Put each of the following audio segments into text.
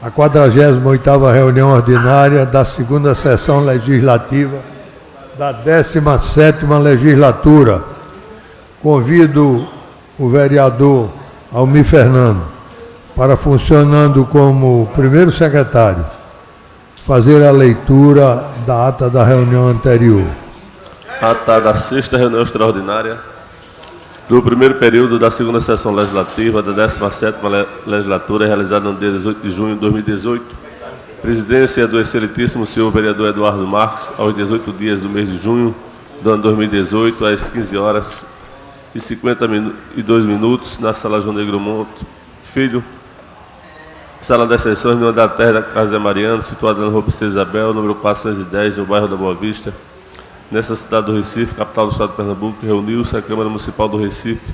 a 48ª reunião ordinária da segunda sessão legislativa da 17ª legislatura. Convido o vereador Almir Fernando para, funcionando como primeiro secretário, fazer a leitura da ata da reunião anterior. Ata da sexta reunião extraordinária do primeiro período da segunda sessão legislativa da 17ª legislatura, realizada no dia 18 de junho de 2018. Presidência do excelentíssimo senhor vereador Eduardo Marques, aos 18 dias do mês de junho do ano 2018, às 15h52, na sala João Negro Monte Filho, sala das sessões, no andar da terra da Casa Mariano, situada na Rua Princesa Isabel, número 410, no bairro da Boa Vista, nessa cidade do Recife, capital do estado de Pernambuco. Reuniu-se a Câmara Municipal do Recife,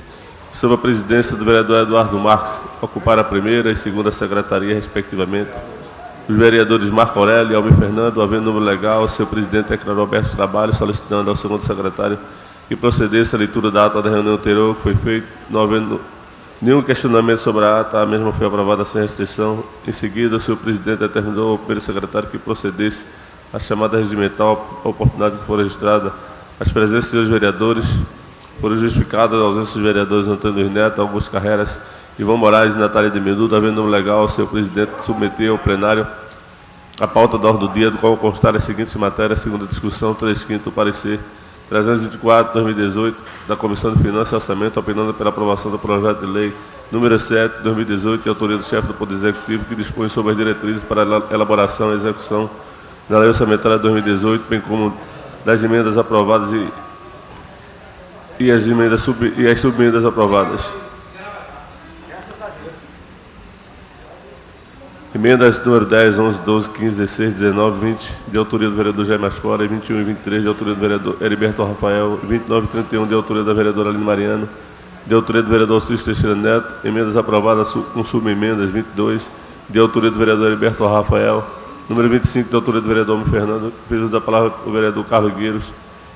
sob a presidência do vereador Eduardo Marques, ocupar a primeira e segunda secretaria, respectivamente. Os vereadores Marco Aurélio e Almir Fernando, havendo número legal, seu presidente declarou aberto o trabalho, solicitando ao segundo secretário que procedesse a leitura da ata da reunião anterior, que foi feita, não havendo nenhum questionamento sobre a ata, a mesma foi aprovada sem restrição. Em seguida, o seu presidente determinou ao primeiro secretário que procedesse a chamada regimental, a oportunidade que for registrada as presenças dos vereadores, foram justificadas a ausência dos vereadores Antônio Luiz Neto, Augusto Carreiras, Ivan Moraes e Natália de Menudo. Havendo número legal, o seu presidente submeteu ao plenário a pauta da ordem do dia, do qual constar as seguintes matérias, segundo a discussão, 3/5 do parecer 324/2018 da Comissão de Finanças e Orçamento, opinando pela aprovação do projeto de lei número 7/2018, de autoria do chefe do Poder Executivo, que dispõe sobre as diretrizes para a elaboração e execução da Lei Orçamentária de 2018, bem como das emendas aprovadas e as subemendas aprovadas. Emendas número 10, 11, 12, 15, 16, 19, 20, de autoria do vereador Jair Masfora, 21 e 23, de autoria do vereador Heriberto Rafael, 29 e 31, de autoria da vereadora Aline Mariano, de autoria do vereador Cícero Teixeira Neto. Emendas aprovadas com subemendas, 22, de autoria do vereador Heriberto Rafael, número 25, de autoria do vereador Almir Fernando. Fez uso da palavra o vereador Carlos Gueiros,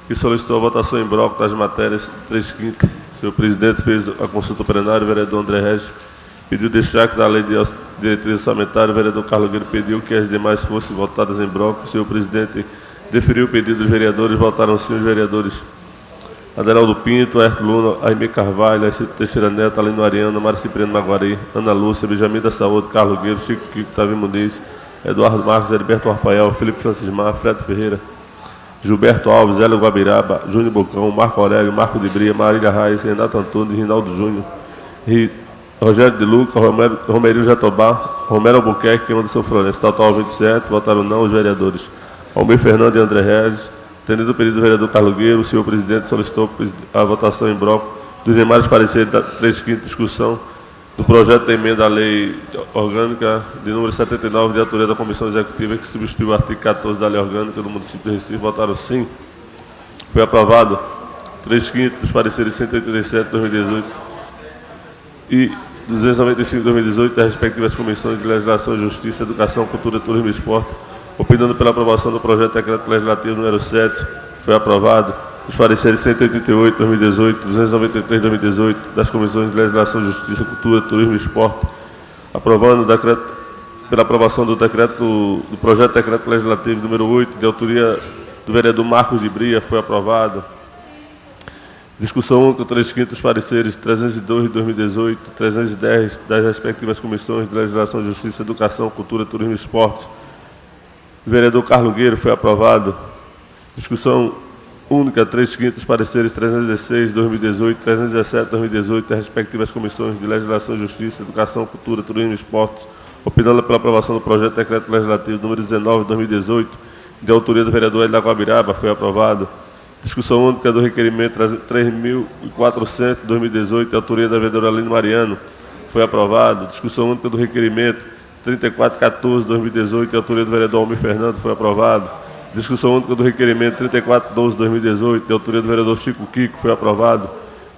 que solicitou a votação em bloco das matérias 3/5. Senhor presidente fez a consulta plenária, o vereador André Regis pediu destaque da lei de diretriz orçamentária, o vereador Carlos Gueiros pediu que as demais fossem votadas em bloco. O senhor presidente deferiu o pedido dos vereadores, votaram sim os vereadores Aderaldo Pinto, Ayrton Luna, Aimee Carvalho, Cícero Teixeira Neto, Aline Mariano, Mário Cipriano Maguari, Ana Lúcia, Benjamin da Saúde, Carlos Gueiros, Chico Kiko, Tavi Muniz, Eduardo Marques, Heriberto Rafael, Felipe Francismar, Fred Ferreira, Gilberto Alves, Hélio Guabiraba, Júnior Bocão, Marco Aurélio, Marco de Bria, Marília Reis, Renato Antunes, Rinaldo Júnior, Rogério de Luca, Romerinho Jatobá, Romero Albuquerque e Anderson Florencio. Total 27, votaram não os vereadores Almir Fernando e André Regis. Tendo o pedido do vereador Carlos Gueiro, o senhor presidente solicitou a votação em bloco dos demais pareceres da 3/5 discussão do projeto de emenda à lei orgânica de número 79, de autoria da Comissão Executiva, que substituiu o artigo 14 da lei orgânica do município de Recife. Votaram sim. Foi aprovado 3/5 dos pareceres 187 de 2018 e 295 de 2018 das respectivas comissões de Legislação, Justiça, Educação, Cultura, Turismo e Esporte, opinando pela aprovação do projeto de decreto legislativo número 7, foi aprovado os pareceres 188 de 2018, 293 de 2018 das comissões de Legislação, Justiça, Cultura, Turismo e Esporte, aprovando o decreto, pela aprovação do projeto de decreto legislativo número 8, de autoria do vereador Marcos de Bria, foi aprovado. Discussão única, 3/5 dos pareceres 302 de 2018, 310 das respectivas comissões de Legislação, Justiça, Educação, Cultura, Turismo e Esportes. O vereador Carlos Gueiro, foi aprovado. Discussão única, 3/5 dos pareceres 316 de 2018, 317 de 2018 das respectivas comissões de Legislação, Justiça, Educação, Cultura, Turismo e Esportes, opinando pela aprovação do projeto de decreto legislativo número 19 de 2018, de autoria do vereador Hélio Guabiraba, foi aprovado. Discussão única do requerimento 3.400 de 2018, de autoria da vereadora Aline Mariano, foi aprovado. Discussão única do requerimento 3414 de 2018, de autoria do vereador Almir Fernando, foi aprovado. Discussão única do requerimento 3412 de 2018, de autoria do vereador Chico Kiko, foi aprovado.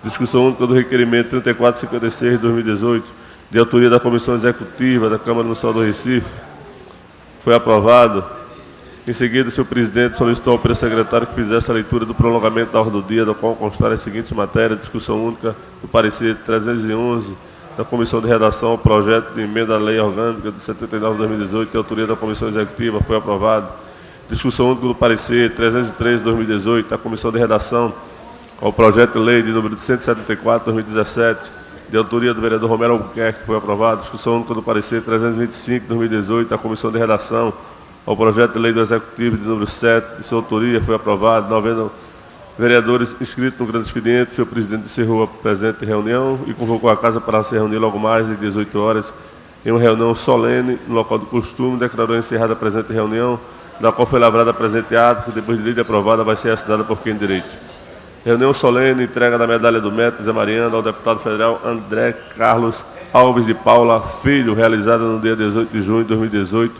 Discussão única do requerimento 3456 de 2018, de autoria da Comissão Executiva da Câmara Municipal do Recife, foi aprovado. Em seguida, o senhor presidente solicitou ao secretário que fizesse a leitura do prolongamento da ordem do dia, da qual constar as seguintes matérias: discussão única do parecer 311 da Comissão de Redação ao projeto de emenda à Lei Orgânica de 79 de 2018, de autoria da Comissão Executiva, foi aprovado. Discussão única do parecer 303 de 2018, da Comissão de Redação ao projeto de lei de número 174 de 2017, de autoria do vereador Romero Albuquerque, foi aprovado. Discussão única do parecer 325 de 2018, da Comissão de Redação ao projeto de lei do Executivo de número 7, de sua autoria, foi aprovado. 90 vereadores inscritos no grande expediente, seu presidente encerrou a presente reunião e convocou a casa para se reunir logo mais de 18 horas em uma reunião solene no local do costume, declarou encerrada a presente reunião, da qual foi lavrada a presente ato, que depois de lei aprovada vai ser assinada por quem direito. Reunião solene, entrega da medalha do Mestre Zé Mariano ao deputado federal André Carlos Alves de Paula Filho, realizada no dia 18 de junho de 2018,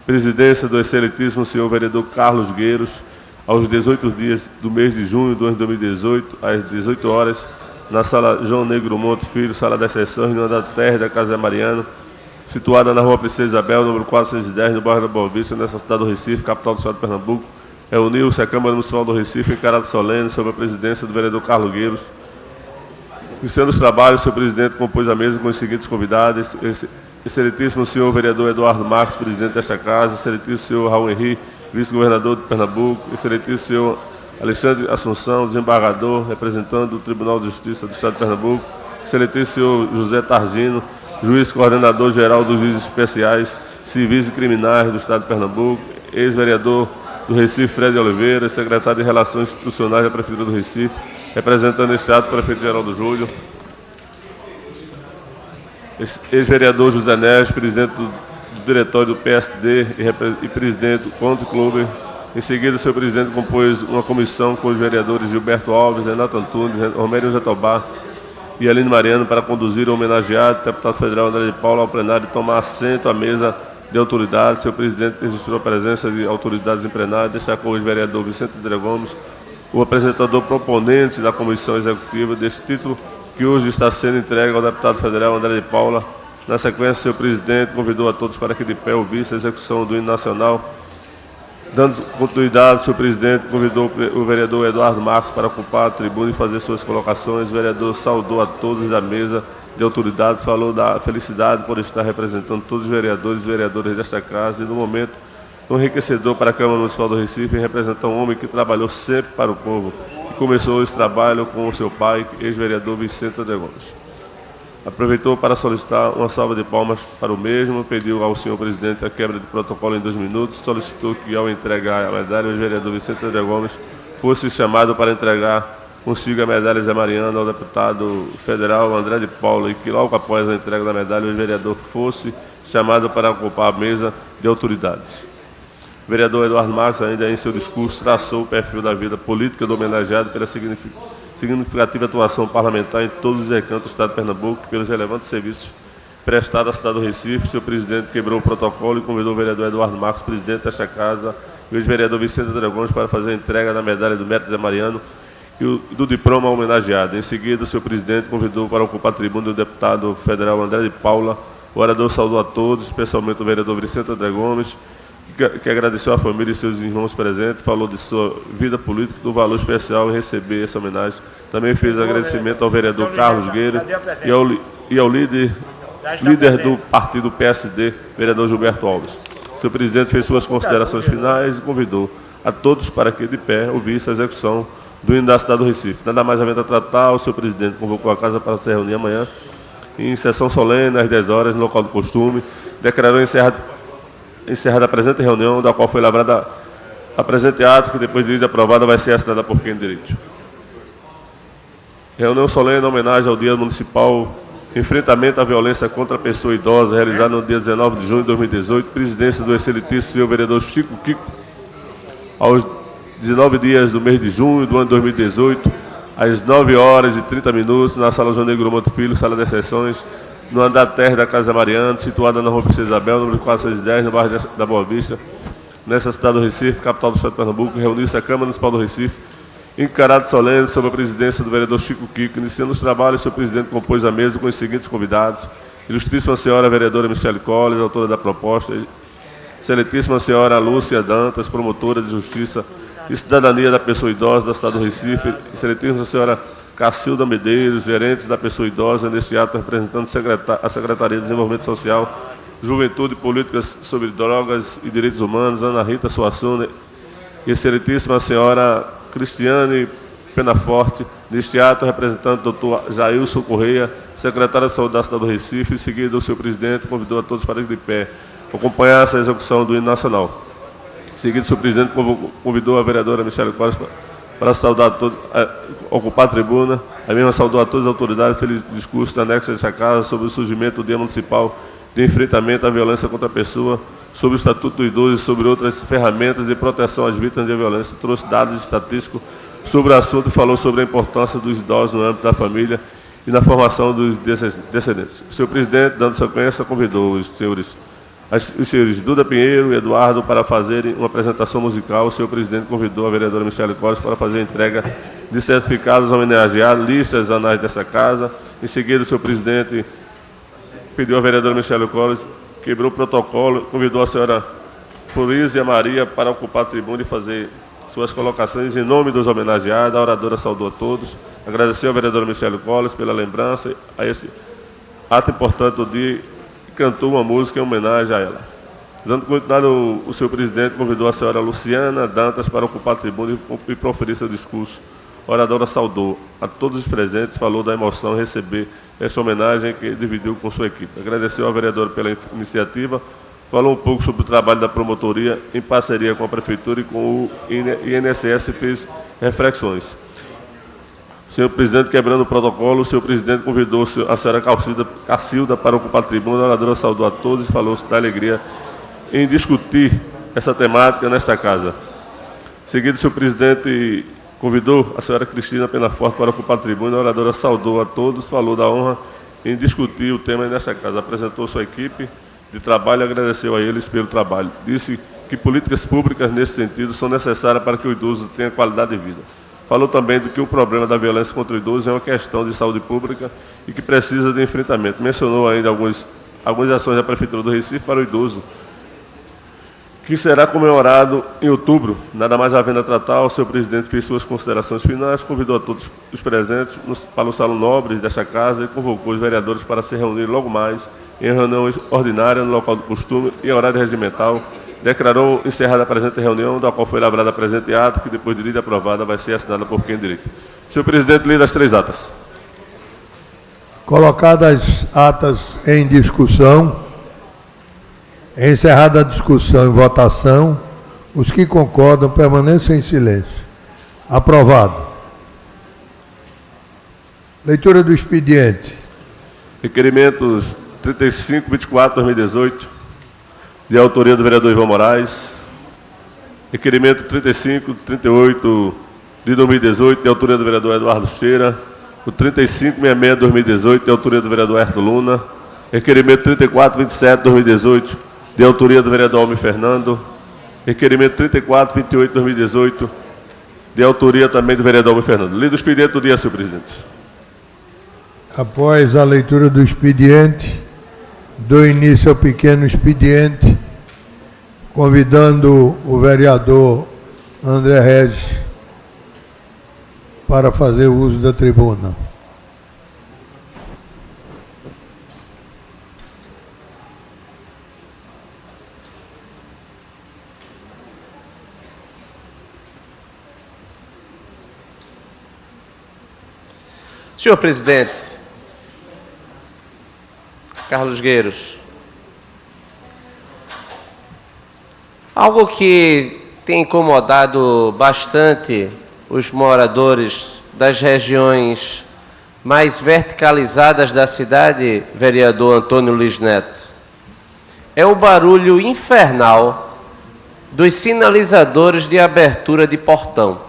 presidência do excelentíssimo senhor vereador Carlos Gueiros, aos 18 dias do mês de junho de 2018, às 18 horas, na sala João Negro Monte Filho, sala das sessões, no andar terra da Casa Zé Mariano, situada na rua Princesa Isabel, número 410, no bairro da Boa Vista, nessa cidade do Recife, capital do estado de Pernambuco. Reuniu-se a Câmara Municipal do Recife em caráter solene, sob a presidência do vereador Carlos Gueiros. Iniciando os trabalhos, o seu presidente compôs a mesa com os seguintes convidados: excelentíssimo senhor vereador Eduardo Marques, presidente desta casa; excelentíssimo senhor Raul Henrique, vice-governador de Pernambuco; excelentíssimo senhor Alexandre Assunção, desembargador, representando o Tribunal de Justiça do Estado de Pernambuco; excelentíssimo senhor José Targino, juiz coordenador-geral dos juízes especiais, civis e criminais do Estado de Pernambuco; ex-vereador do Recife, Fred Oliveira, secretário de Relações Institucionais da Prefeitura do Recife, representando este ato, prefeito Geraldo Júlio; ex-vereador José Neves, presidente do diretório do PSD e presidente do Country Club. Em seguida, o seu presidente compôs uma comissão com os vereadores Gilberto Alves, Renato Antunes, Romero Jatobá e Aline Mariano para conduzir o homenageado deputado federal André de Paula ao plenário e tomar assento à mesa de autoridades. Seu presidente registrou a presença de autoridades em plenário, destacou o ex-vereador Vicente André Gomes, o apresentador proponente da comissão executiva deste título, que hoje está sendo entregue ao deputado federal André de Paula. Na sequência, seu presidente convidou a todos para que de pé ouvisse a execução do hino nacional. Dando continuidade, seu presidente convidou o vereador Eduardo Marques para ocupar a tribuna e fazer suas colocações. O vereador saudou a todos da mesa de autoridades, falou da felicidade por estar representando todos os vereadores e vereadoras desta casa e, no momento, um enriquecedor para a Câmara Municipal do Recife, em representar um homem que trabalhou sempre para o povo e começou esse trabalho com o seu pai, ex-vereador Vicente André Gomes. Aproveitou para solicitar uma salva de palmas para o mesmo, pediu ao senhor presidente a quebra de protocolo em 2 minutos, solicitou que, ao entregar a medalha, o ex-vereador Vicente André Gomes fosse chamado para entregar consigo a medalha Zé Mariano ao deputado federal André de Paula, e que logo após a entrega da medalha, o ex-vereador fosse chamado para ocupar a mesa de autoridades. O vereador Eduardo Marques, ainda em seu discurso, traçou o perfil da vida política do homenageado pela significativa atuação parlamentar em todos os recantos do Estado de Pernambuco e pelos relevantes serviços prestados à cidade do Recife. Seu presidente quebrou o protocolo e convidou o vereador Eduardo Marques, presidente desta casa, e o ex-vereador Vicente André Gomes para fazer a entrega da medalha do Mestre Zé Mariano e do diploma homenageado. Em seguida, o seu presidente convidou para ocupar a tribuna o deputado federal André de Paula. O orador saudou a todos, especialmente o vereador Vicente André Gomes, que agradeceu à família e seus irmãos presentes, falou de sua vida política, do valor especial em receber essa homenagem. Também fez agradecimento ao vereador Carlos Gueiros e ao líder do partido PSD, vereador Gilberto Alves. Seu presidente fez suas considerações finais e convidou a todos para que, de pé, ouvisse a execução do hino da cidade do Recife. Nada mais havendo a tratar, o seu presidente convocou a casa para se reunir amanhã, em sessão solene, às 10 horas, no local do costume, declarou encerrada a presente reunião, da qual foi lavrada a presente ato, que depois de lei aprovada vai ser assinada por quem de direito. Reunião solene em homenagem ao Dia Municipal Enfrentamento à Violência contra a Pessoa Idosa, realizada no dia 19 de junho de 2018, presidência do excelentíssimo senhor vereador Chico Kiko, aos 19 dias do mês de junho do ano de 2018, às 9 horas e 30 minutos, na sala João Negro Monte Filho, sala das sessões, no andar terra da Casa Mariano, situada na rua Princesa Isabel, número 410, no bairro da Boa Vista, nessa cidade do Recife, capital do estado de Pernambuco. Reuniu-se a Câmara Municipal do Recife, em caráter solene, sob a presidência do vereador Chico Kiko. Iniciando os trabalhos, seu presidente compôs a mesa com os seguintes convidados: ilustríssima senhora vereadora Michele Colles, autora da proposta; excelentíssima senhora Lúcia Dantas, promotora de Justiça e Cidadania da Pessoa Idosa da cidade do Recife; excelentíssima senhora Cacilda Medeiros, gerente da pessoa idosa, neste ato representando a Secretaria de Desenvolvimento Social, Juventude, Políticas sobre Drogas e Direitos Humanos, Ana Rita Suassuna, e excelentíssima senhora Cristiane Penaforte, neste ato representando o doutor Jailson Correia, secretário de Saúde da cidade do Recife. Em seguida, o senhor presidente convidou a todos para ir de pé acompanhar essa execução do hino nacional. Em seguida, o senhor presidente convidou a vereadora Michele Costa para saudar a todos, ocupar a tribuna. A mesma saudou a todas as autoridades, feliz discurso anexo a essa casa sobre o surgimento do Dia Municipal de Enfrentamento à Violência contra a Pessoa, sobre o Estatuto do Idoso e sobre outras ferramentas de proteção às vítimas de violência. Trouxe dados estatísticos sobre o assunto e falou sobre a importância dos idosos no âmbito da família e na formação dos descendentes. O senhor presidente, dando sequência, convidou os senhores Duda Pinheiro e Eduardo para fazerem uma apresentação musical. O senhor presidente convidou a vereadora Michele Costa para fazer a entrega de certificados homenageados, listas anais dessa casa. Em seguida, o senhor presidente pediu à vereadora Michele Costa, quebrou o protocolo, convidou a senhora Florísia Maria para ocupar a tribuna e fazer suas colocações em nome dos homenageados. A oradora saudou a todos, agradeceu à vereadora Michele Costa pela lembrança a esse ato importante do dia e cantou uma música em homenagem a ela. Dando continuidade, o senhor presidente convidou a senhora Luciana Dantas para ocupar a tribuna e proferir seu discurso. A oradora saudou a todos os presentes, falou da emoção de receber esta homenagem que dividiu com sua equipe. Agradeceu ao vereador pela iniciativa, falou um pouco sobre o trabalho da promotoria em parceria com a Prefeitura e com o INSS, fez reflexões. Senhor presidente, quebrando o protocolo, o senhor presidente convidou a senhora Cacilda para ocupar a tribuna. A oradora saudou a todos e falou da alegria em discutir essa temática nesta casa. Em seguida, o senhor presidente convidou a senhora Cristina Penaforte para ocupar a tribuna. A oradora saudou a todos, falou da honra em discutir o tema nesta casa. Apresentou sua equipe de trabalho e agradeceu a eles pelo trabalho. Disse que políticas públicas nesse sentido são necessárias para que o idoso tenha qualidade de vida. Falou também de que o problema da violência contra o idoso é uma questão de saúde pública e que precisa de enfrentamento. Mencionou ainda algumas ações da Prefeitura do Recife para o idoso, que será comemorado em outubro. Nada mais havendo a tratar, o senhor presidente fez suas considerações finais, convidou a todos os presentes para o salão nobre desta casa e convocou os vereadores para se reunir logo mais em reunião ordinária no local do costume e em horário regimental. Declarou encerrada a presente reunião, da qual foi elaborada a presente ato, que depois de lida e aprovada vai ser assinada por quem direito. Senhor presidente, lida as 3 atas. Colocadas atas em discussão, encerrada a discussão e votação, os que concordam permaneçam em silêncio. Aprovado. Leitura do expediente. Requerimentos 3524/2018, de autoria do vereador Ivan Moraes. Requerimento 3538 de 2018, de autoria do vereador Eduardo Cheira. O 3566/2018, de autoria do vereador Herto Luna. Requerimento 3427/2018, de autoria do vereador Almir Fernando. Requerimento 3428/2018, de autoria também do vereador Almir Fernando. Lido o expediente do dia, senhor presidente. Após a leitura do expediente, dou início ao pequeno expediente, convidando o vereador André Regis para fazer uso da tribuna. Senhor presidente, Carlos Gueiros, algo que tem incomodado bastante os moradores das regiões mais verticalizadas da cidade, vereador Antônio Luiz Neto, é o barulho infernal dos sinalizadores de abertura de portão.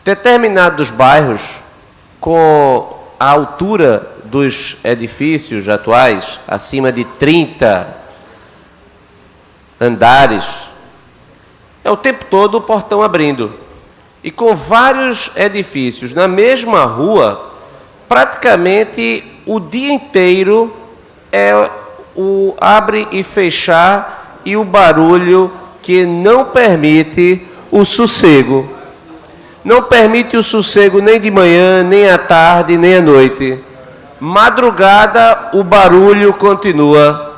Determinados bairros, com a altura dos edifícios atuais, acima de 30 andares, é o tempo todo o portão abrindo. E com vários edifícios na mesma rua, praticamente o dia inteiro é o abre e fechar e o barulho que não permite o sossego. não permite o sossego nem de manhã, nem à tarde, nem à noite. Madrugada, o barulho continua.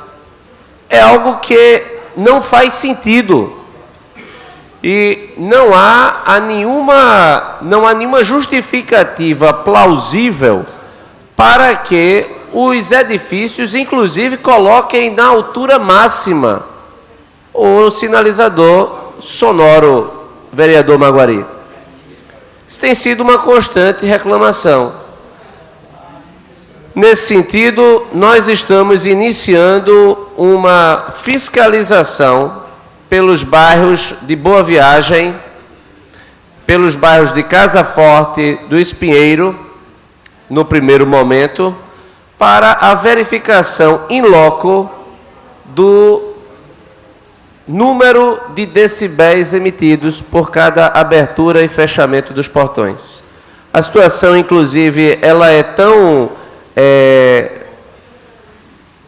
É algo que não faz sentido. E não há nenhuma justificativa plausível para que os edifícios, inclusive, coloquem na altura máxima o sinalizador sonoro, vereador Maguari. Isso tem sido uma constante reclamação. Nesse sentido, nós estamos iniciando uma fiscalização pelos bairros de Boa Viagem, pelos bairros de Casa Forte, do Espinheiro, no primeiro momento, para a verificação in loco do número de decibéis emitidos por cada abertura e fechamento dos portões. A situação, inclusive, ela é tão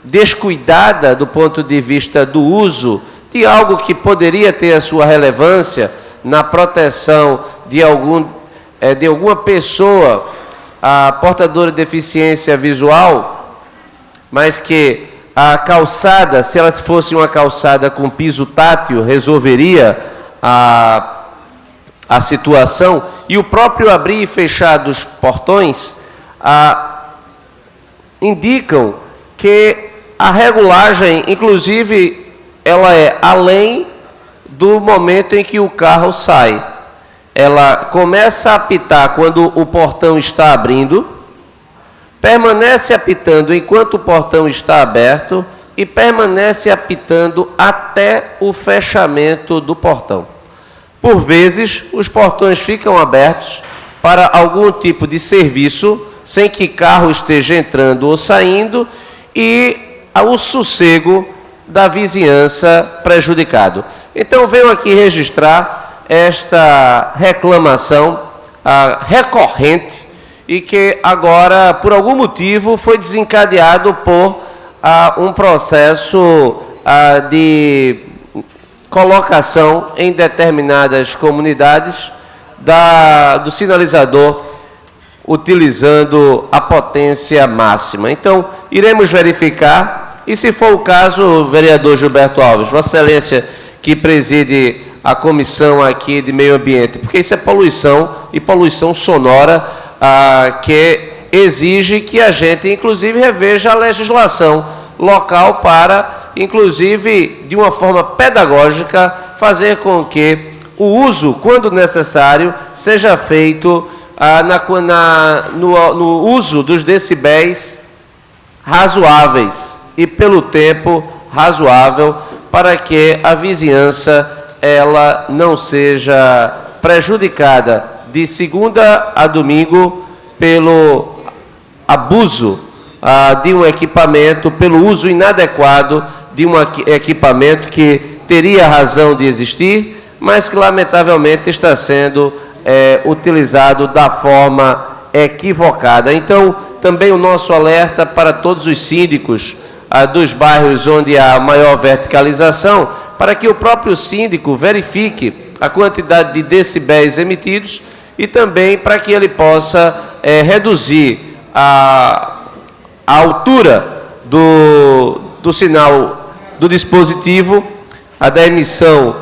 descuidada do ponto de vista do uso de algo que poderia ter a sua relevância na proteção de alguma pessoa portadora de deficiência visual, mas que a calçada, se ela fosse uma calçada com piso tátil, resolveria a situação, e o próprio abrir e fechar dos portões indicam que a regulagem, inclusive, ela é além do momento em que o carro sai. Ela começa a apitar quando o portão está abrindo, permanece apitando enquanto o portão está aberto e permanece apitando até o fechamento do portão. Por vezes, os portões ficam abertos para algum tipo de serviço, sem que carro esteja entrando ou saindo, e o sossego da vizinhança prejudicado. Então, venho aqui registrar esta reclamação recorrente e que agora, por algum motivo, foi desencadeado por um processo de colocação em determinadas comunidades do sinalizador utilizando a potência máxima. Então, iremos verificar, e se for o caso, vereador Gilberto Alves, Vossa Excelência, que preside a comissão aqui de meio ambiente, porque isso é poluição, e poluição sonora, que exige que a gente, inclusive, reveja a legislação local para, inclusive, de uma forma pedagógica, fazer com que o uso, quando necessário, seja feito no uso dos decibéis razoáveis e pelo tempo razoável, para que a vizinhança ela não seja prejudicada de segunda a domingo pelo abuso de um equipamento, pelo uso inadequado de um equipamento que teria razão de existir, mas que lamentavelmente está sendo utilizado da forma equivocada. Então, também o nosso alerta para todos os síndicos dos bairros onde há maior verticalização, para que o próprio síndico verifique a quantidade de decibéis emitidos e também para que ele possa reduzir a altura do sinal do dispositivo, da emissão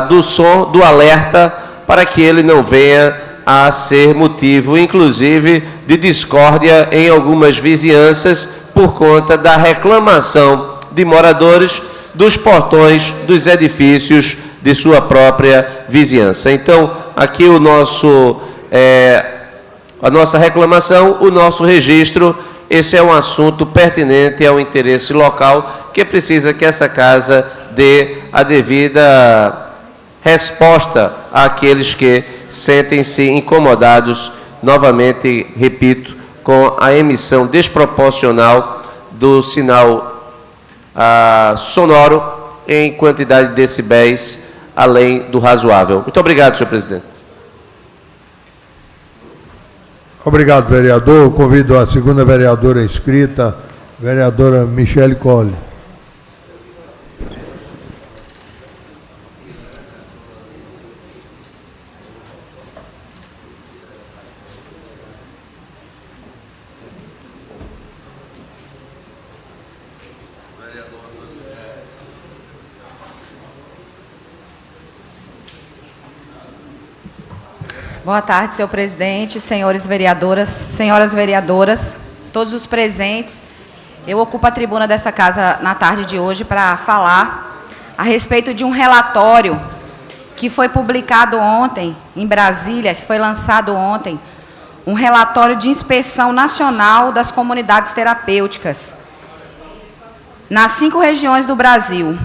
do som, do alerta, para que ele não venha a ser motivo, inclusive, de discórdia em algumas vizinhanças por conta da reclamação de moradores dos portões dos edifícios de sua própria vizinhança. Então, aqui a nossa reclamação, o nosso registro. Esse é um assunto pertinente ao interesse local, que precisa que essa casa dê a devida resposta àqueles que sentem-se incomodados, novamente, repito, com a emissão desproporcional do sinal sonoro em quantidade de decibéis além do razoável. Muito obrigado, senhor presidente. Obrigado, vereador. Convido a segunda vereadora inscrita, vereadora Michele Colli. Boa tarde, senhor presidente, senhoras vereadoras, todos os presentes. Eu ocupo a tribuna dessa casa na tarde de hoje para falar a respeito de um relatório que foi publicado ontem em Brasília, que foi lançado ontem, um relatório de inspeção nacional das comunidades terapêuticas nas 5 regiões do Brasil.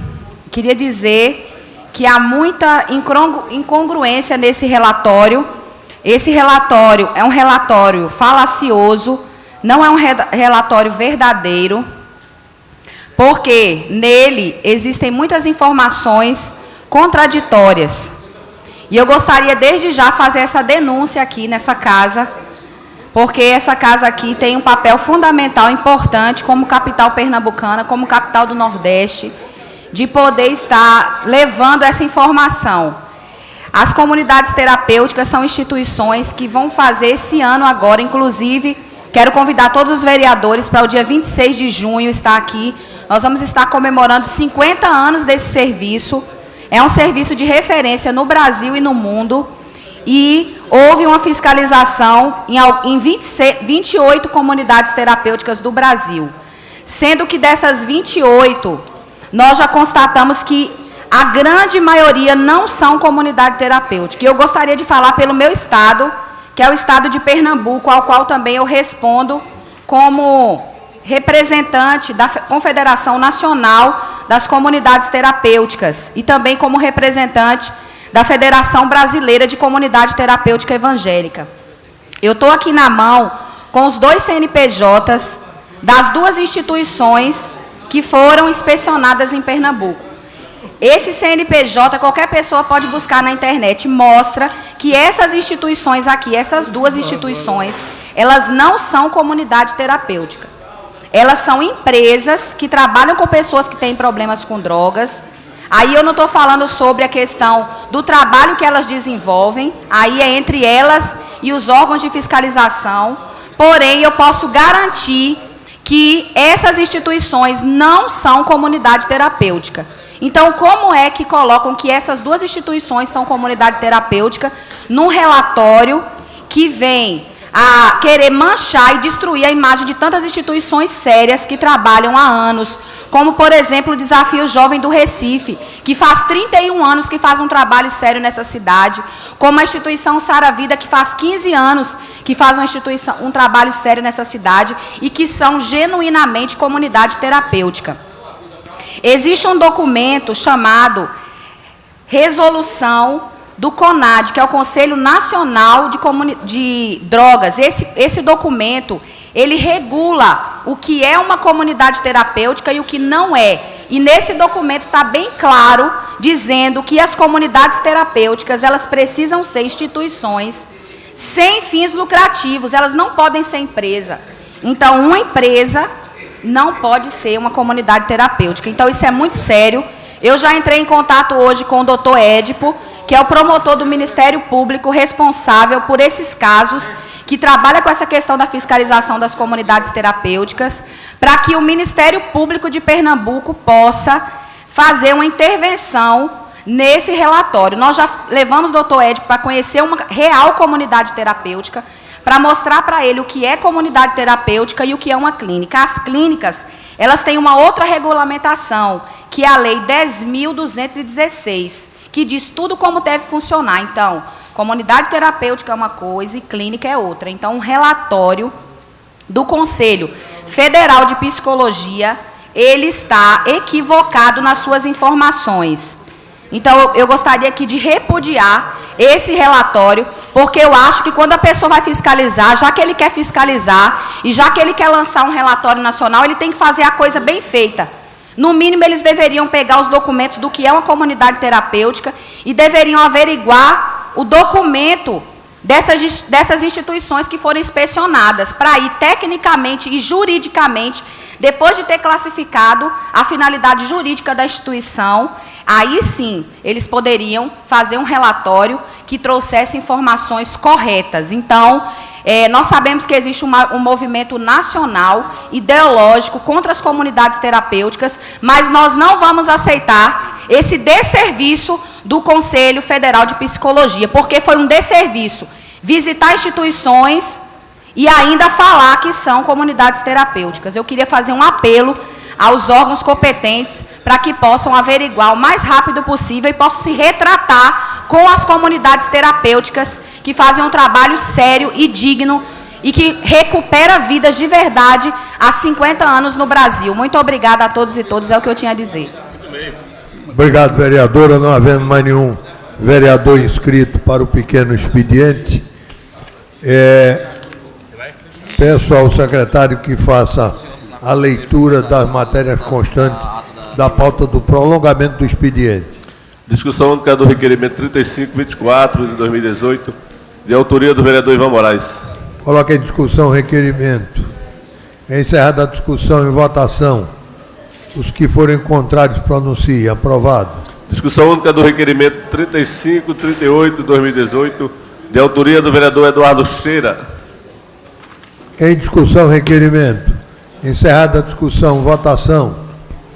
Queria dizer que há muita incongruência nesse relatório. Esse relatório é um relatório falacioso, não é um relatório verdadeiro, porque nele existem muitas informações contraditórias. E eu gostaria desde já fazer essa denúncia aqui nessa casa, porque essa casa aqui tem um papel fundamental, importante, como capital pernambucana, como capital do Nordeste, de poder estar levando essa informação. As comunidades terapêuticas são instituições que vão fazer esse ano agora, inclusive, quero convidar todos os vereadores para o dia 26 de junho estar aqui. Nós vamos estar comemorando 50 anos desse serviço. É um serviço de referência no Brasil e no mundo. E houve uma fiscalização em 28 comunidades terapêuticas do Brasil. Sendo que dessas 28, nós já constatamos que a grande maioria não são comunidade terapêutica. E eu gostaria de falar pelo meu estado, que é o estado de Pernambuco, ao qual também eu respondo como representante da Confederação Nacional das Comunidades Terapêuticas e também como representante da Federação Brasileira de Comunidade Terapêutica Evangélica. Eu estou aqui na mão com os 2 CNPJs das 2 instituições que foram inspecionadas em Pernambuco. Esse CNPJ, qualquer pessoa pode buscar na internet, mostra que essas instituições aqui, essas 2 instituições, elas não são comunidade terapêutica. Elas são empresas que trabalham com pessoas que têm problemas com drogas. Aí eu não estou falando sobre a questão do trabalho que elas desenvolvem, aí é entre elas e os órgãos de fiscalização. Porém, eu posso garantir que essas instituições não são comunidade terapêutica. Então, como é que colocam que essas 2 instituições são comunidade terapêutica num relatório que vem a querer manchar e destruir a imagem de tantas instituições sérias que trabalham há anos, como, por exemplo, o Desafio Jovem do Recife, que faz 31 anos que faz um trabalho sério nessa cidade, como a instituição Sara Vida, que faz 15 anos que faz um trabalho sério nessa cidade e que são genuinamente comunidade terapêutica. Existe um documento chamado Resolução do CONAD, que é o Conselho Nacional de Drogas. Esse documento, ele regula o que é uma comunidade terapêutica e o que não é. E nesse documento está bem claro, dizendo que as comunidades terapêuticas, elas precisam ser instituições sem fins lucrativos, elas não podem ser empresa. Então, uma empresa não pode ser uma comunidade terapêutica. Então, isso é muito sério. Eu já entrei em contato hoje com o doutor Édipo, que é o promotor do Ministério Público responsável por esses casos, que trabalha com essa questão da fiscalização das comunidades terapêuticas, para que o Ministério Público de Pernambuco possa fazer uma intervenção nesse relatório. Nós já levamos o doutor Édipo para conhecer uma real comunidade terapêutica, para mostrar para ele o que é comunidade terapêutica e o que é uma clínica. As clínicas, elas têm uma outra regulamentação, que é a Lei 10.216, que diz tudo como deve funcionar. Então, comunidade terapêutica é uma coisa e clínica é outra. Então, um relatório do Conselho Federal de Psicologia, ele está equivocado nas suas informações. Então, eu gostaria aqui de repudiar esse relatório, porque eu acho que quando a pessoa vai fiscalizar, já que ele quer fiscalizar e já que ele quer lançar um relatório nacional, ele tem que fazer a coisa bem feita. No mínimo, eles deveriam pegar os documentos do que é uma comunidade terapêutica e deveriam averiguar o documento dessas instituições que foram inspecionadas, para ir tecnicamente e juridicamente, depois de ter classificado a finalidade jurídica da instituição, aí sim, eles poderiam fazer um relatório que trouxesse informações corretas. Então, nós sabemos que existe um movimento nacional, ideológico, contra as comunidades terapêuticas, mas nós não vamos aceitar esse desserviço do Conselho Federal de Psicologia, porque foi um desserviço visitar instituições e ainda falar que são comunidades terapêuticas. Eu queria fazer um apelo aos órgãos competentes para que possam averiguar o mais rápido possível e possam se retratar com as comunidades terapêuticas que fazem um trabalho sério e digno e que recupera vidas de verdade há 50 anos no Brasil. Muito obrigada a todos e todas, é o que eu tinha a dizer. Obrigado, vereadora. Não havendo mais nenhum vereador inscrito para o pequeno expediente, peço ao secretário que faça a leitura das matérias constantes da pauta do prolongamento do expediente. Discussão única do requerimento 3524 de 2018, de autoria do vereador Ivan Moraes. Coloque em discussão o requerimento. Encerrada a discussão e votação. Os que forem contrários pronunciem. Aprovado. Discussão única do requerimento 3538 de 2018, de autoria do vereador Eduardo Cheira. Em discussão o requerimento. Encerrada a discussão, votação.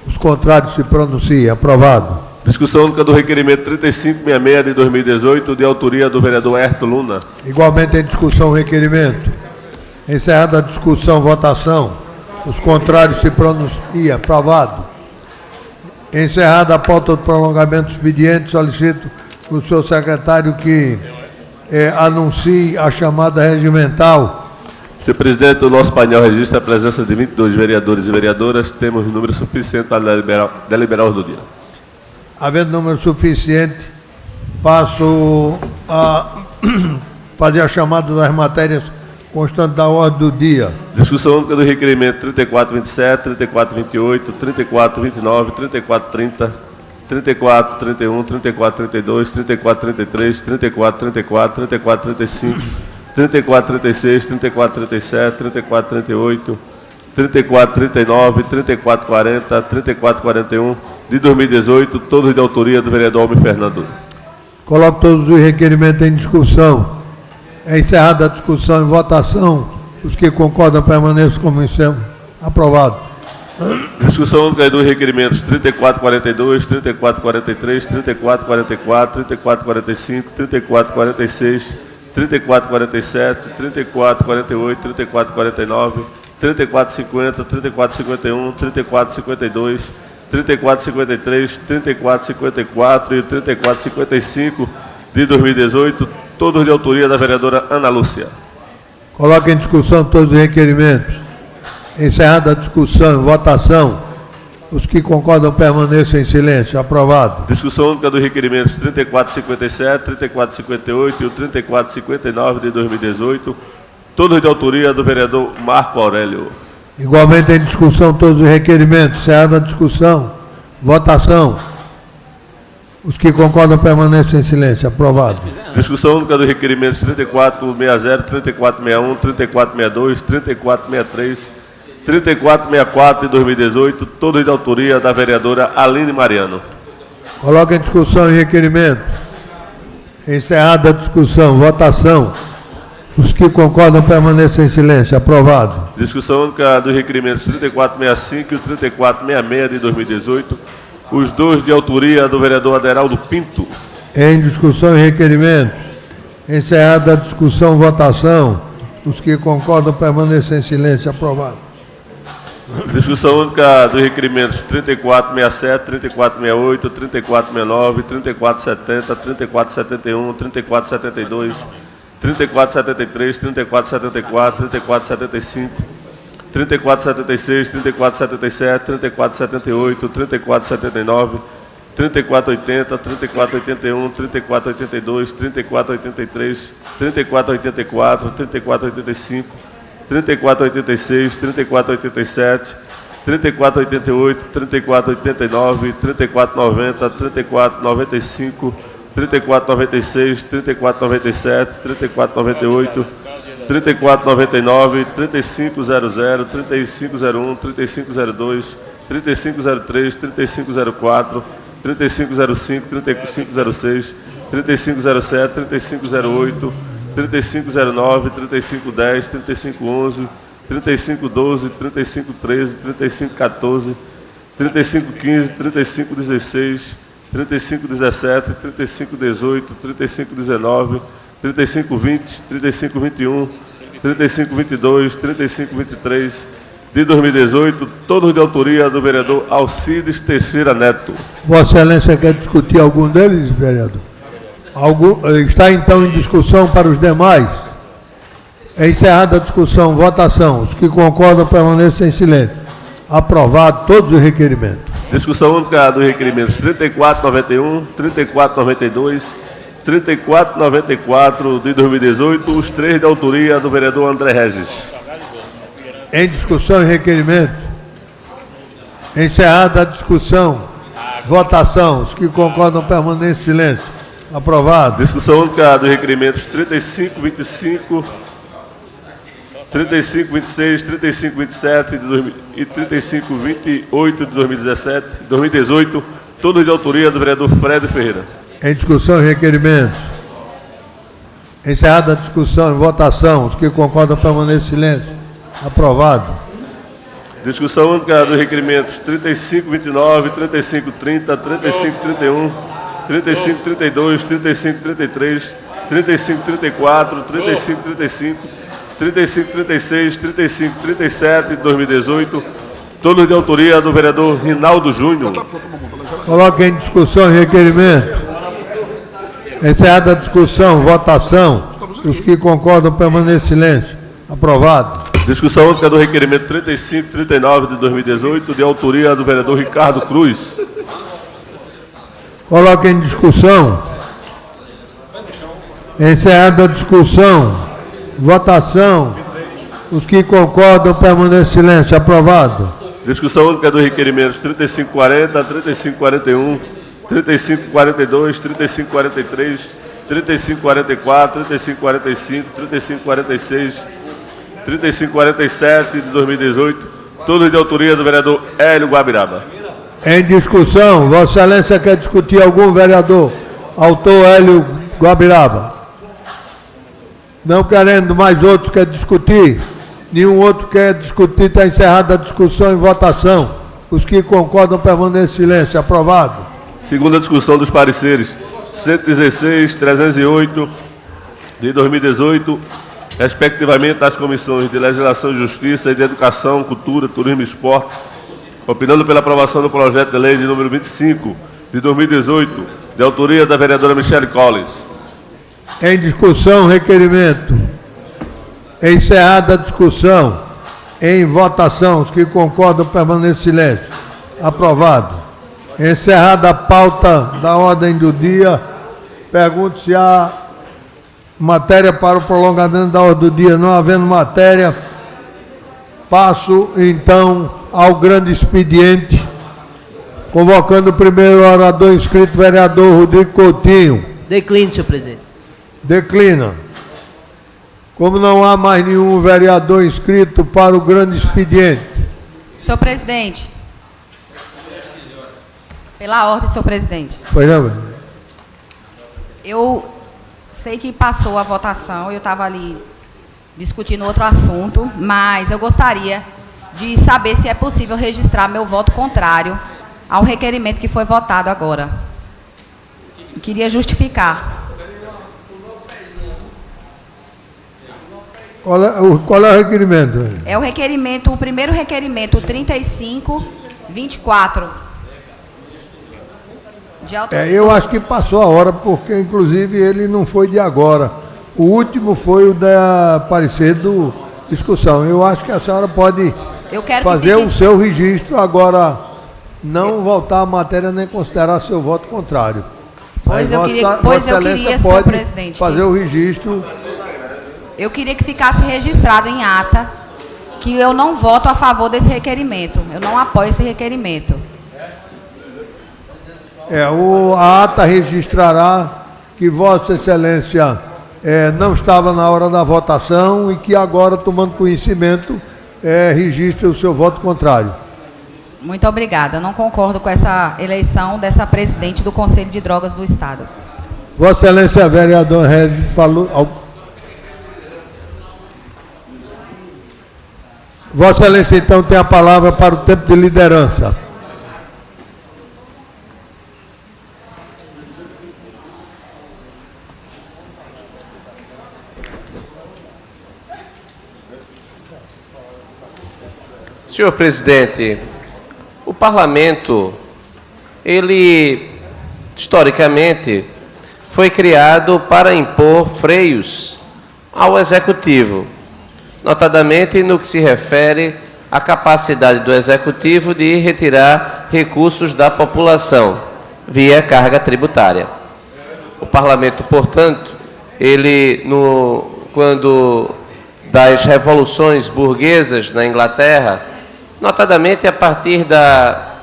Os contrários se pronunciem. Aprovado. Discussão única do requerimento 3566 de 2018, de autoria do vereador Herto Luna. Igualmente em discussão o requerimento. Encerrada a discussão, votação. Os contrários se pronunciem. Aprovado. Encerrada a pauta do prolongamento do expediente, solicito o senhor secretário que anuncie a chamada regimental. Senhor presidente, o nosso painel registra a presença de 22 vereadores e vereadoras. Temos número suficiente para deliberar o do dia. Havendo número suficiente, passo a fazer a chamada das matérias constantes da ordem do dia. Discussão única do requerimento 3427, 3428, 3429, 3430, 3431, 3432, 3433, 3434, 3435, 3436, 3437, 3438, 3439, 3440, 3441, de 2018, todos de autoria do vereador Almir Fernando. Coloco todos os requerimentos em discussão. É encerrada a discussão e votação. Os que concordam permaneçam como estão. Aprovado. Discussão única dos requerimentos 3442, 3443, 3444, 3445, 3446, 3447, 3448, 3449, 3450, 3451, 3452, 3453, 3454 e 3455 de 2018, todos de autoria da vereadora Ana Lúcia. Coloque em discussão todos os requerimentos. Encerrada a discussão e votação. Os que concordam permaneçam em silêncio. Aprovado. Discussão única dos requerimentos 3457, 3458 e o 3459 de 2018, todos de autoria do vereador Marco Aurélio. Igualmente em discussão todos os requerimentos. Encerrada a discussão. Votação. Os que concordam permaneçam em silêncio. Aprovado. Discussão única dos requerimentos 3460, 3461, 3462, 3463, 3464 de 2018, todos de autoria da vereadora Aline Mariano. Coloca em discussão e requerimento. Encerrada a discussão. Votação. Os que concordam permaneçam em silêncio. Aprovado. Discussão única dos requerimentos 3465 e 3466 de 2018, os dois de autoria do vereador Aderaldo Pinto. Em discussão e requerimentos. Encerrada a discussão, votação. Os que concordam permaneçam em silêncio. Aprovado. Discussão única dos requerimentos 3467, 3468, 3469, 3470, 3471, 3472, 3473, 3474, 3475, 3476, 3477, 3478, 3479, 3480, 3481, 3482, 3483, 3484, 3485, 3486, 3487, 3488, 3489, 3490, 3495, 3496, 3497, 3498, 3499, 3500, 3501, 3502, 3503, 3504, 3505, 3506, 3507, 3508, 3509, 3510, 3511, 3512, 3513, 3514, 3515, 3516, 3517, 3518, 3519, 3520, 3521, 3522, 3523 de 2018, todos de autoria do vereador Alcides Teixeira Neto. Vossa Excelência quer discutir algum deles, vereador? Está então em discussão para os demais? É encerrada a discussão, votação. Os que concordam permaneçam em silêncio. Aprovado todos os requerimentos. Discussão única dos requerimentos 3491, 3492, 3494 de 2018, os três de autoria do vereador André Regis. Em discussão e requerimento. Encerrada a discussão, votação. Os que concordam permaneçam em silêncio. Aprovado. Discussão única dos requerimentos 3525, 3526, 3527 e 3528 de 2018, todos de autoria do vereador Fred Ferreira. Em discussão e requerimentos. Encerrada a discussão e votação. Os que concordam permaneçam em silêncio. Aprovado. Discussão única dos requerimentos 3529, 3530, 3531, 3532, 3533, 3534, 3535, 3536, 3537 de 2018, todos de autoria do vereador Rinaldo Júnior. Coloque em discussão e requerimento. Encerrada a discussão, votação. Os que concordam permaneçam em silêncio. Aprovado. Discussão única do requerimento 3539 de 2018, de autoria do vereador Ricardo Cruz. Coloque em discussão. Encerrada a discussão, votação. Os que concordam permaneçam em silêncio. Aprovado. Discussão única dos requerimentos 3540, 3541, 3542, 3543, 3544, 3545, 3546, 3547 de 2018, todos de autoria do vereador Hélio Guabiraba. Em discussão, Vossa Excelência quer discutir algum vereador? Autor Hélio Guabiraba. Não querendo mais outro quer discutir? Nenhum outro quer discutir, está encerrada a discussão e votação. Os que concordam permaneçam em silêncio. Aprovado. Segunda discussão dos pareceres 116, 308 de 2018, respectivamente das comissões de Legislação e Justiça e de Educação, Cultura, Turismo e Esportes, opinando pela aprovação do projeto de lei de número 25 de 2018, de autoria da vereadora Michele Collins. Em discussão, requerimento. Encerrada a discussão. Em votação, os que concordam permaneçam em silêncio. Aprovado. Encerrada a pauta da ordem do dia, pergunto se há matéria para o prolongamento da ordem do dia. Não havendo matéria, passo então ao grande expediente, convocando o primeiro orador inscrito, vereador Rodrigo Coutinho. Decline, senhor presidente. Declina. Como não há mais nenhum vereador inscrito para o grande expediente. Senhor presidente. Pela ordem, senhor presidente. Pois não, velho? Eu sei que passou a votação, eu estava ali discutindo outro assunto, mas eu gostaria de saber se é possível registrar meu voto contrário ao requerimento que foi votado agora. Eu queria justificar. Qual é o requerimento? Velho? É o requerimento, o primeiro requerimento, 3524. Eu acho que passou a hora, porque inclusive ele não foi de agora. O último foi o da parecer do discussão. Eu acho que a senhora pode fazer o seu registro agora, não voltar à matéria nem considerar seu voto contrário. Pois eu queria, senhor presidente, fazer o registro. Eu queria que ficasse registrado em ata que eu não voto a favor desse requerimento. Eu não apoio esse requerimento. A ata registrará que Vossa Excelência não estava na hora da votação e que agora, tomando conhecimento, registre o seu voto contrário. Muito obrigada. Eu não concordo com essa eleição dessa presidente do Conselho de Drogas do Estado. Vossa Excelência, vereador Regis, falou... Vossa Excelência, então, tem a palavra para o tempo de liderança. Senhor presidente, o parlamento, ele, historicamente, foi criado para impor freios ao executivo, notadamente no que se refere à capacidade do executivo de retirar recursos da população via carga tributária. O parlamento, portanto, ele, quando das revoluções burguesas na Inglaterra, notadamente a partir da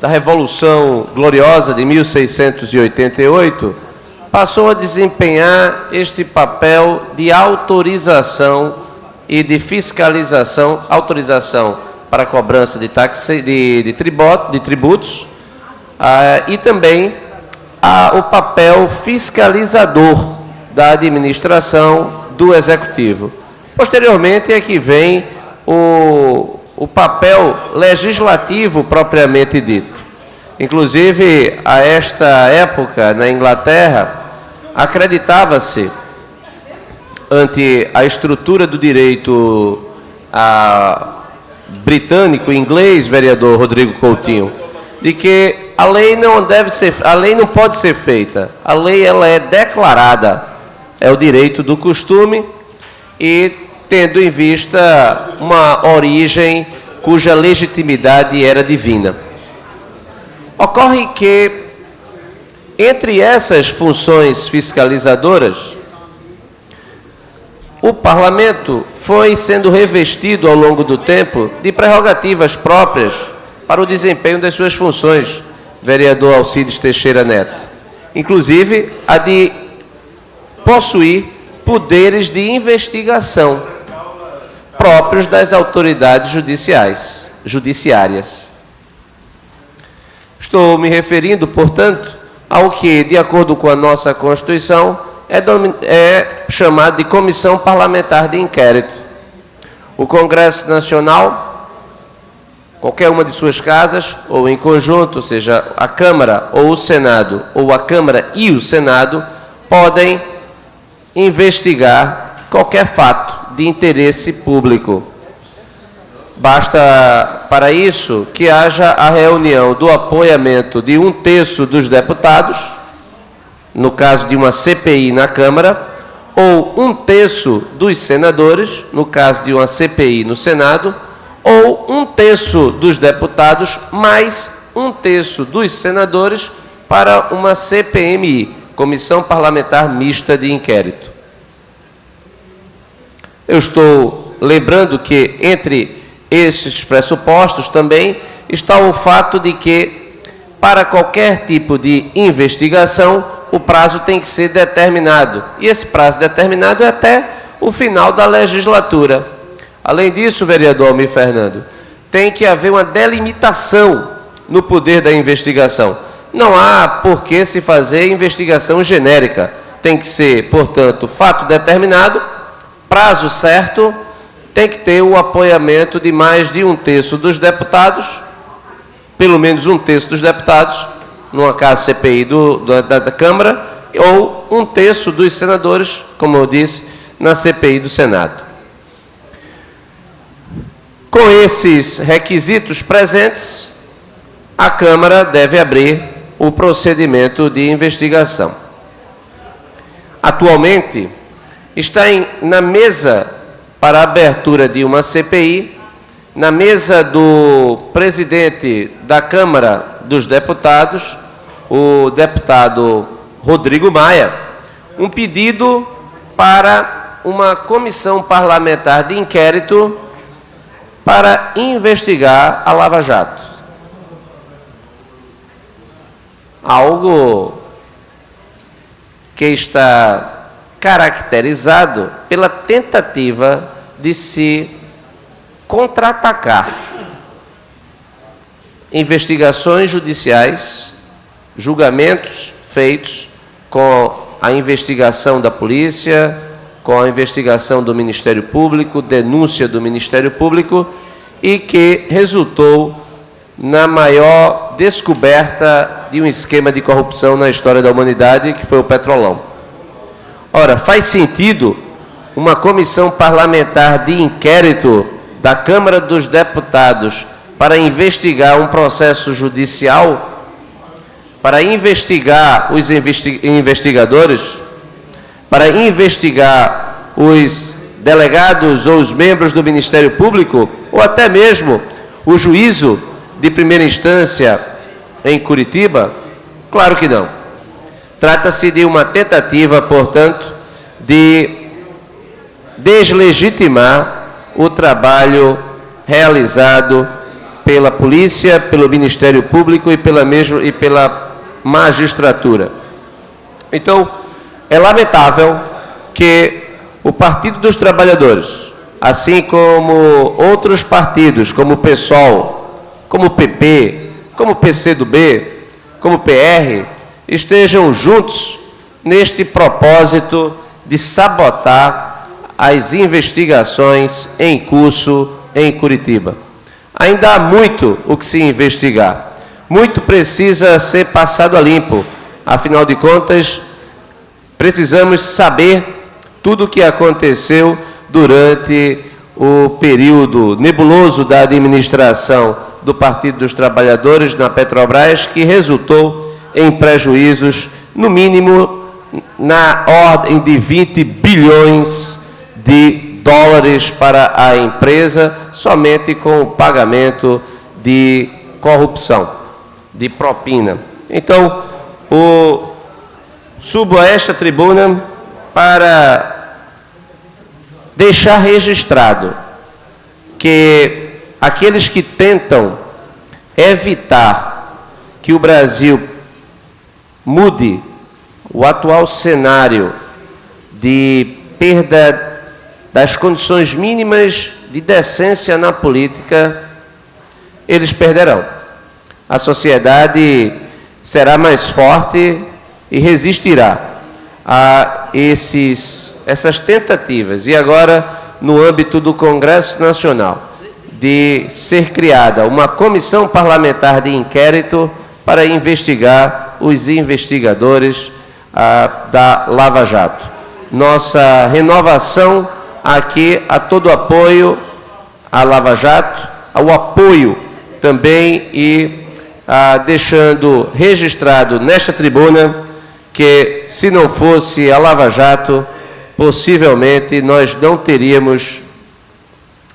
Revolução Gloriosa de 1688, passou a desempenhar este papel de autorização e de fiscalização, autorização para a cobrança de taxas, de tributos, e também o papel fiscalizador da administração do Executivo. Posteriormente é que vem o papel legislativo propriamente dito. Inclusive, a esta época, na Inglaterra, acreditava-se, ante a estrutura do direito britânico e inglês, vereador Rodrigo Coutinho, de que a lei não pode ser feita. A lei, ela é declarada, é o direito do costume, e tendo em vista uma origem cuja legitimidade era divina. Ocorre que, entre essas funções fiscalizadoras, o parlamento foi sendo revestido ao longo do tempo de prerrogativas próprias para o desempenho das suas funções, vereador Alcides Teixeira Neto. Inclusive, a de possuir poderes de investigação próprios das autoridades judiciárias. Estou me referindo, portanto, ao que, de acordo com a nossa Constituição, é chamado de Comissão Parlamentar de Inquérito. O Congresso Nacional, qualquer uma de suas casas, ou em conjunto, seja a Câmara ou o Senado, ou a Câmara e o Senado, podem investigar qualquer fato de interesse público. Basta, para isso, que haja a reunião do apoiamento de 1/3 dos deputados, no caso de uma CPI na Câmara, ou 1/3 dos senadores, no caso de uma CPI no Senado, ou 1/3 dos deputados, mais 1/3 dos senadores, para uma CPMI, Comissão Parlamentar Mista de Inquérito. Eu estou lembrando que, entre esses pressupostos, também está o fato de que, para qualquer tipo de investigação, o prazo tem que ser determinado. E esse prazo determinado é até o final da legislatura. Além disso, vereador Almir Fernando, tem que haver uma delimitação no poder da investigação. Não há por que se fazer investigação genérica. Tem que ser, portanto, fato determinado, prazo certo, tem que ter o apoiamento de mais de 1/3 dos deputados, pelo menos 1/3 dos deputados, numa caso CPI da Câmara, ou 1/3 dos senadores, como eu disse, na CPI do Senado. Com esses requisitos presentes, a Câmara deve abrir o procedimento de investigação. Atualmente, está na mesa para a abertura de uma CPI, na mesa do presidente da Câmara dos Deputados, o deputado Rodrigo Maia, um pedido para uma comissão parlamentar de inquérito para investigar a Lava Jato. Algo que está caracterizado pela tentativa de se contra-atacar investigações judiciais, julgamentos feitos com a investigação da polícia, com a investigação do Ministério Público, denúncia do Ministério Público, e que resultou na maior descoberta de um esquema de corrupção na história da humanidade, que foi o Petrolão. Ora, faz sentido uma comissão parlamentar de inquérito da Câmara dos Deputados para investigar um processo judicial, para investigar os investigadores, para investigar os delegados ou os membros do Ministério Público, ou até mesmo o juízo de primeira instância em Curitiba? Claro que não. Trata-se de uma tentativa, portanto, de deslegitimar o trabalho realizado pela polícia, pelo Ministério Público e pela magistratura. Então, é lamentável que o Partido dos Trabalhadores, assim como outros partidos, como o PSOL, como o PP, como o PCdoB, como o PR, estejam juntos neste propósito de sabotar as investigações em curso em Curitiba. Ainda há muito o que se investigar. Muito precisa ser passado a limpo. Afinal de contas, precisamos saber tudo o que aconteceu durante o período nebuloso da administração do Partido dos Trabalhadores na Petrobras, que resultou em prejuízos, no mínimo, na ordem de 20 bilhões de dólares para a empresa, somente com o pagamento de corrupção, de propina. Então, subo a esta tribuna para deixar registrado que aqueles que tentam evitar que o Brasil mude o atual cenário de perda das condições mínimas de decência na política, eles perderão. A sociedade será mais forte e resistirá a essas tentativas. E agora, no âmbito do Congresso Nacional, de ser criada uma comissão parlamentar de inquérito para investigar os investigadores da Lava Jato. Nossa renovação aqui a todo apoio à Lava Jato, ao apoio também e deixando registrado nesta tribuna que, se não fosse a Lava Jato, possivelmente nós não teríamos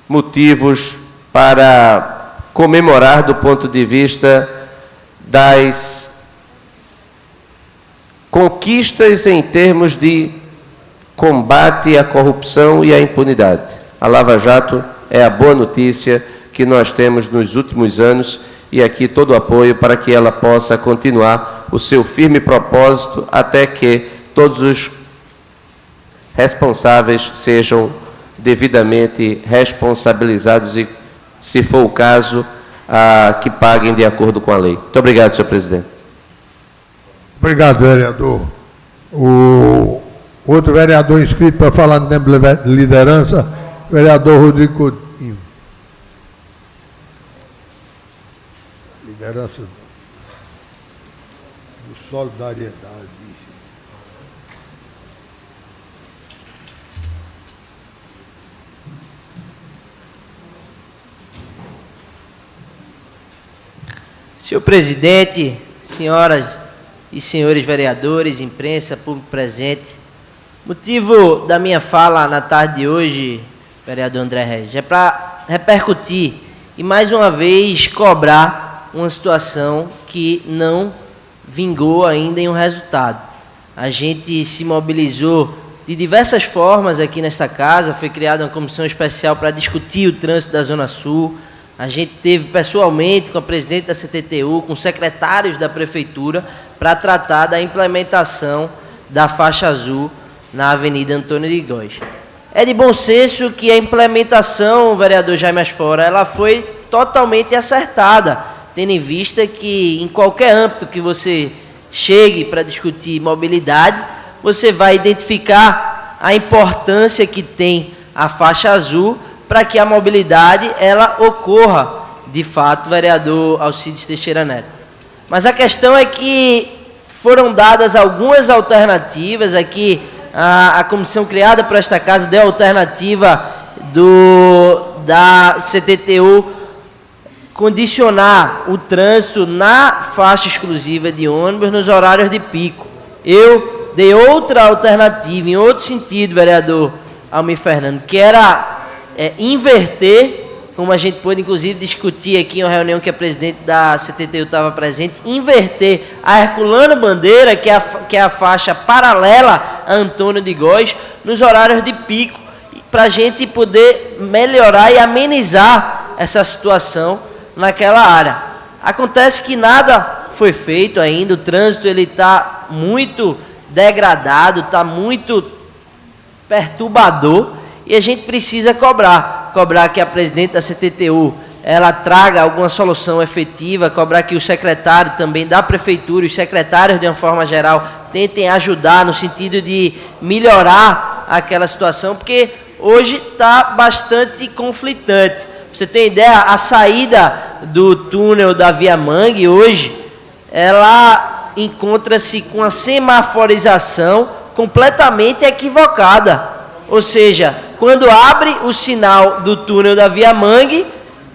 motivos para comemorar do ponto de vista das conquistas em termos de combate à corrupção e à impunidade. A Lava Jato é a boa notícia que nós temos nos últimos anos e aqui todo o apoio para que ela possa continuar o seu firme propósito até que todos os responsáveis sejam devidamente responsabilizados e, se for o caso, que paguem de acordo com a lei. Muito obrigado, senhor presidente. Obrigado, vereador. O outro vereador inscrito para falar no tempo de liderança, vereador Rodrigo Coutinho. Liderança do Solidariedade. Senhor presidente, senhoras e senhores vereadores, imprensa, público presente, motivo da minha fala na tarde de hoje, vereador André Regis, é para repercutir e mais uma vez cobrar uma situação que não vingou ainda em um resultado. A gente se mobilizou de diversas formas aqui nesta casa, foi criada uma comissão especial para discutir o trânsito da Zona Sul. A gente teve pessoalmente com a presidente da CTTU, com secretários da prefeitura, para tratar da implementação da faixa azul na Avenida Antônio de Góes. É de bom senso que a implementação, vereador Jaime Asfora, ela foi totalmente acertada, tendo em vista que em qualquer âmbito que você chegue para discutir mobilidade, você vai identificar a importância que tem a faixa azul para que a mobilidade ela ocorra, de fato, vereador Alcides Teixeira Neto. Mas a questão é que foram dadas algumas alternativas aqui, a comissão criada por esta casa deu a alternativa da CTTU condicionar o trânsito na faixa exclusiva de ônibus nos horários de pico. Eu dei outra alternativa, em outro sentido, vereador Almir Fernando, que era inverter, como a gente pôde inclusive discutir aqui em uma reunião que a presidente da CTTU estava presente, inverter a Herculano Bandeira, que é a faixa paralela a Antônio de Góes, nos horários de pico, para a gente poder melhorar e amenizar essa situação naquela área. Acontece que nada foi feito ainda, o trânsito está muito degradado, está muito perturbador, e a gente precisa cobrar que a presidente da CTTU ela traga alguma solução efetiva, cobrar que o secretário também da prefeitura, os secretários de uma forma geral, tentem ajudar no sentido de melhorar aquela situação, porque hoje está bastante conflitante. Pra você ter ideia, a saída do túnel da Via Mangue hoje, ela encontra-se com a semaforização completamente equivocada. Ou seja, quando abre o sinal do túnel da Via Mangue,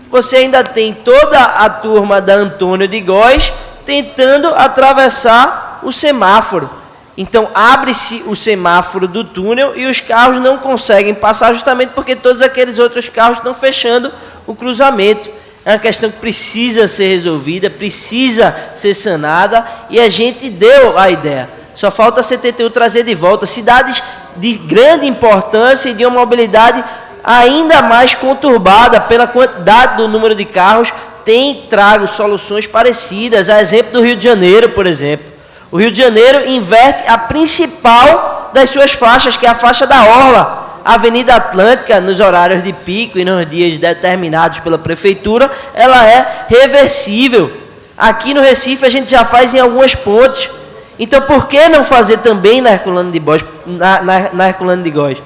você ainda tem toda a turma da Antônio de Góes tentando atravessar o semáforo. Então, abre-se o semáforo do túnel e os carros não conseguem passar justamente porque todos aqueles outros carros estão fechando o cruzamento. É uma questão que precisa ser resolvida, precisa ser sanada, e a gente deu a ideia. Só falta a CTTU trazer de volta cidades de grande importância e de uma mobilidade ainda mais conturbada pela quantidade do número de carros, tem trago soluções parecidas, a exemplo do Rio de Janeiro, por exemplo. O Rio de Janeiro inverte a principal das suas faixas, que é a faixa da Orla. A Avenida Atlântica, nos horários de pico e nos dias determinados pela prefeitura, ela é reversível. Aqui no Recife a gente já faz em algumas pontes. Então, por que não fazer também na Herculano de Góes, na Herculano de Góes?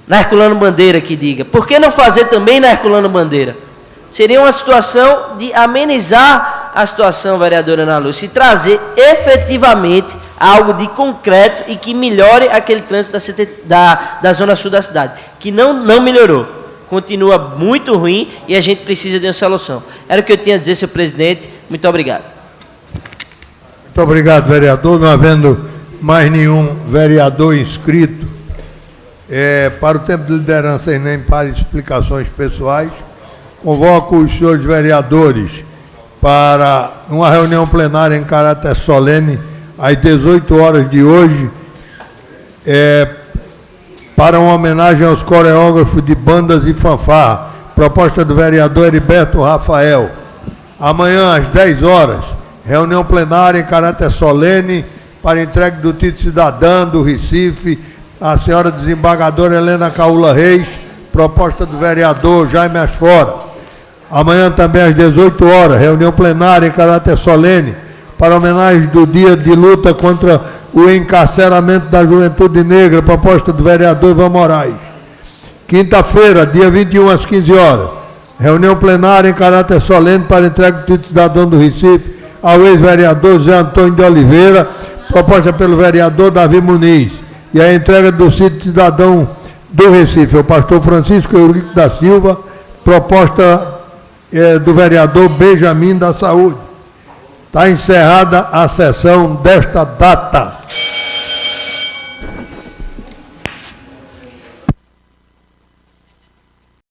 Na Herculano Bandeira, que diga. Por que não fazer também na Herculano Bandeira? Seria uma situação de amenizar a situação, vereadora Ana Lúcia, e trazer efetivamente algo de concreto e que melhore aquele trânsito da zona sul da cidade, que não melhorou. Continua muito ruim e a gente precisa de uma solução. Era o que eu tinha a dizer, senhor presidente. Muito obrigado. Muito obrigado, vereador. Não havendo mais nenhum vereador inscrito para o tempo de liderança e nem para explicações pessoais, convoco os senhores vereadores para uma reunião plenária em caráter solene às 18 horas de hoje, para uma homenagem aos coreógrafos de bandas e fanfarra, proposta do vereador Heriberto Rafael. Amanhã, às 10 horas, reunião plenária em caráter solene para entrega do título cidadã do Recife à senhora desembargadora Helena Caula Reis, proposta do vereador Jaime Asfora. Amanhã também às 18 horas, reunião plenária em caráter solene para homenagem do dia de luta contra o encarceramento da juventude negra, proposta do vereador Ivan Moraes. Quinta-feira, dia 21 às 15 horas, reunião plenária em caráter solene para entrega do título cidadão do Recife ao ex-vereador Zé Antônio de Oliveira, proposta pelo vereador Davi Muniz. E a entrega do título cidadão do Recife ao pastor Francisco Eurico da Silva, proposta do vereador Benjamin da Saúde. Está encerrada a sessão desta data.